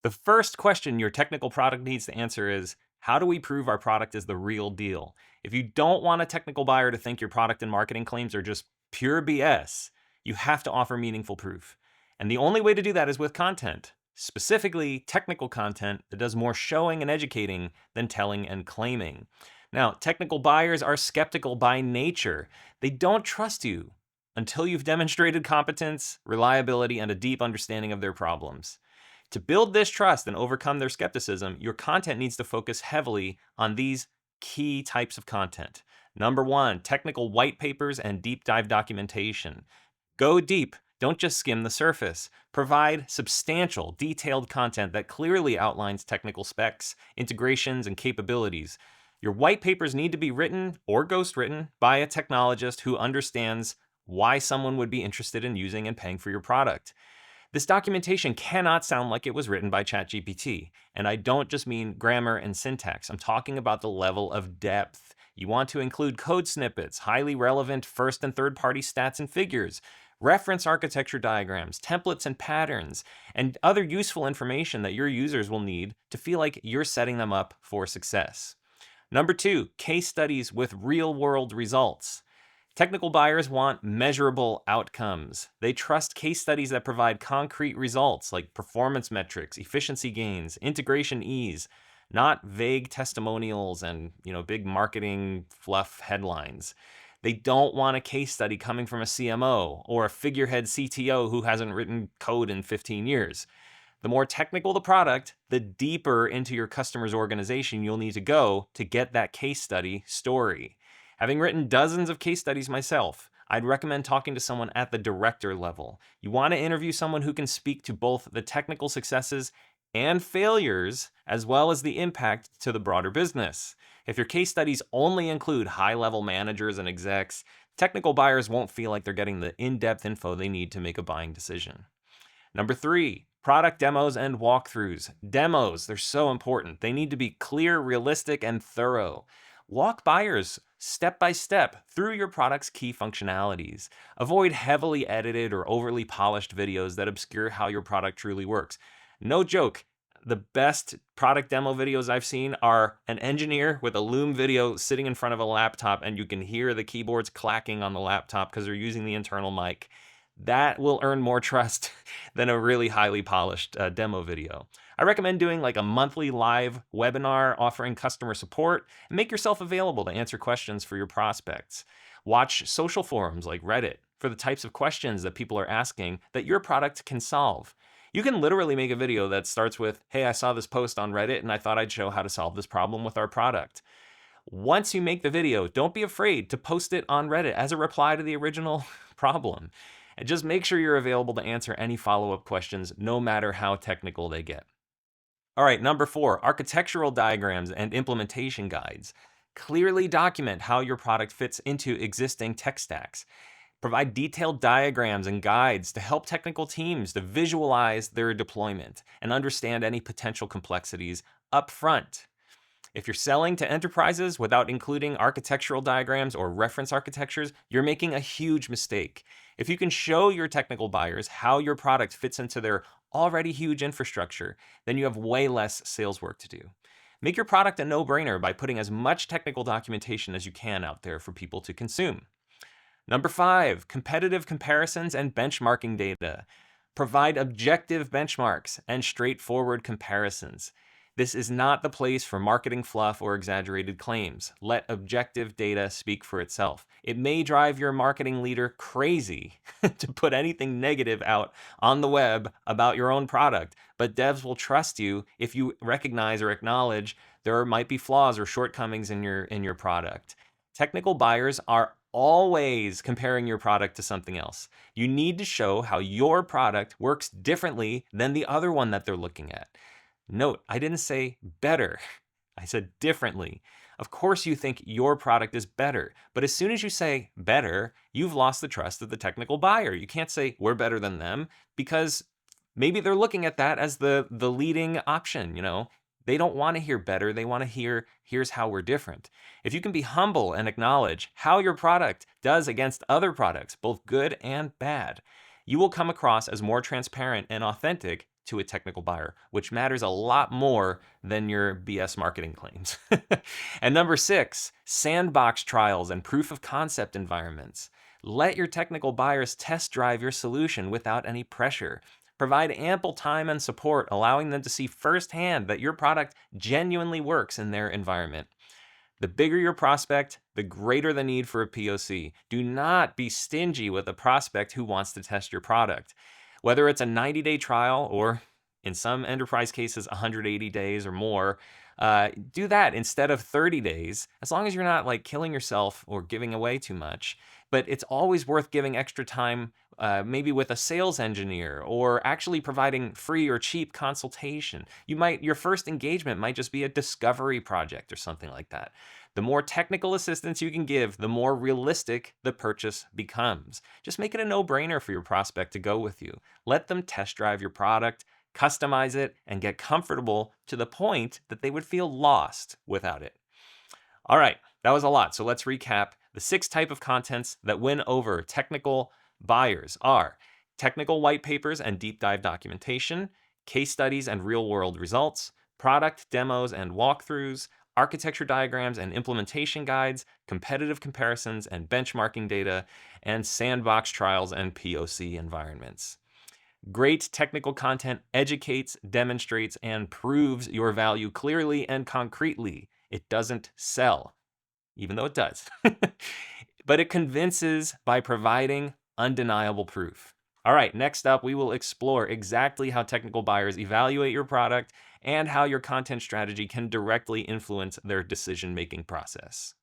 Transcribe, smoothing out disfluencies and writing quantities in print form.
The first question your technical product needs to answer is, how do we prove our product is the real deal? If you don't want a technical buyer to think your product and marketing claims are just pure BS, you have to offer meaningful proof. And the only way to do that is with content, specifically technical content that does more showing and educating than telling and claiming. Now, technical buyers are skeptical by nature. They don't trust you until you've demonstrated competence, reliability, and a deep understanding of their problems. To build this trust and overcome their skepticism, your content needs to focus heavily on these key types of content. Number one, technical white papers and deep dive documentation. Go deep. Don't just skim the surface. Provide substantial, detailed content that clearly outlines technical specs, integrations, and capabilities. Your white papers need to be written or ghostwritten by a technologist who understands why someone would be interested in using and paying for your product. This documentation cannot sound like it was written by ChatGPT. And I don't just mean grammar and syntax. I'm talking about the level of depth. You want to include code snippets, highly relevant first and third party stats and figures, reference architecture diagrams, templates and patterns, and other useful information that your users will need to feel like you're setting them up for success. Number two, case studies with real world results. Technical buyers want measurable outcomes. They trust case studies that provide concrete results like performance metrics, efficiency gains, integration ease, not vague testimonials and, big marketing fluff headlines. They don't want a case study coming from a CMO or a figurehead CTO who hasn't written code in 15 years. The more technical the product, the deeper into your customer's organization you'll need to go to get that case study story. Having written dozens of case studies myself, I'd recommend talking to someone at the director level. You want to interview someone who can speak to both the technical successes and failures, as well as the impact to the broader business. If your case studies only include high-level managers and execs, technical buyers won't feel like they're getting the in-depth info they need to make a buying decision. Number three, product demos and walkthroughs. Demos, they're so important. They need to be clear, realistic, and thorough. Walk buyers step by step through your product's key functionalities. Avoid heavily edited or overly polished videos that obscure how your product truly works. No joke, the best product demo videos I've seen are an engineer with a Loom video sitting in front of a laptop and you can hear the keyboards clacking on the laptop because they're using the internal mic. That will earn more trust than a really highly polished demo video. I recommend doing like a monthly live webinar offering customer support and make yourself available to answer questions for your prospects. Watch social forums like Reddit for the types of questions that people are asking that your product can solve. You can literally make a video that starts with, hey, I saw this post on Reddit and I thought I'd show how to solve this problem with our product. Once you make the video, don't be afraid to post it on Reddit as a reply to the original problem. And just make sure you're available to answer any follow-up questions, no matter how technical they get. All right, number four, architectural diagrams and implementation guides. Clearly document how your product fits into existing tech stacks. Provide detailed diagrams and guides to help technical teams to visualize their deployment and understand any potential complexities up front. If you're selling to enterprises without including architectural diagrams or reference architectures, you're making a huge mistake. If you can show your technical buyers how your product fits into their already huge infrastructure, then you have way less sales work to do. Make your product a no-brainer by putting as much technical documentation as you can out there for people to consume. Number five, competitive comparisons and benchmarking data. Provide objective benchmarks and straightforward comparisons. This is not the place for marketing fluff or exaggerated claims. Let objective data speak for itself. It may drive your marketing leader crazy to put anything negative out on the web about your own product, but devs will trust you if you recognize or acknowledge there might be flaws or shortcomings in your product. Technical buyers are always comparing your product to something else. You need to show how your product works differently than the other one that they're looking at. Note, I didn't say better. I said differently. Of course you think your product is better, but as soon as you say better, you've lost the trust of the technical buyer. You can't say we're better than them because maybe they're looking at that as the leading option, They don't want to hear better. They want to hear, here's how we're different. If you can be humble and acknowledge how your product does against other products, both good and bad, you will come across as more transparent and authentic to a technical buyer, which matters a lot more than your BS marketing claims. And number 6, sandbox trials and proof of concept environments. Let your technical buyers test drive your solution without any pressure. Provide ample time and support, allowing them to see firsthand that your product genuinely works in their environment. The bigger your prospect, the greater the need for a POC. Do not be stingy with a prospect who wants to test your product. Whether it's a 90-day trial or, in some enterprise cases, 180 days or more, do that instead of 30 days, as long as you're not like killing yourself or giving away too much. But it's always worth giving extra time, maybe with a sales engineer, or actually providing free or cheap consultation. Your first engagement might just be a discovery project or something like that. The more technical assistance you can give, the more realistic the purchase becomes. Just make it a no-brainer for your prospect to go with you. Let them test drive your product, customize it, and get comfortable to the point that they would feel lost without it. All right, that was a lot. So let's recap. The 6 types of contents that win over technical buyers are technical white papers and deep dive documentation, case studies and real-world results, product demos and walkthroughs, architecture diagrams and implementation guides, competitive comparisons and benchmarking data, and sandbox trials and POC environments. Great technical content educates, demonstrates, and proves your value clearly and concretely. It doesn't sell, even though it does. But it convinces by providing undeniable proof. All right, next up, we will explore exactly how technical buyers evaluate your product and how your content strategy can directly influence their decision-making process.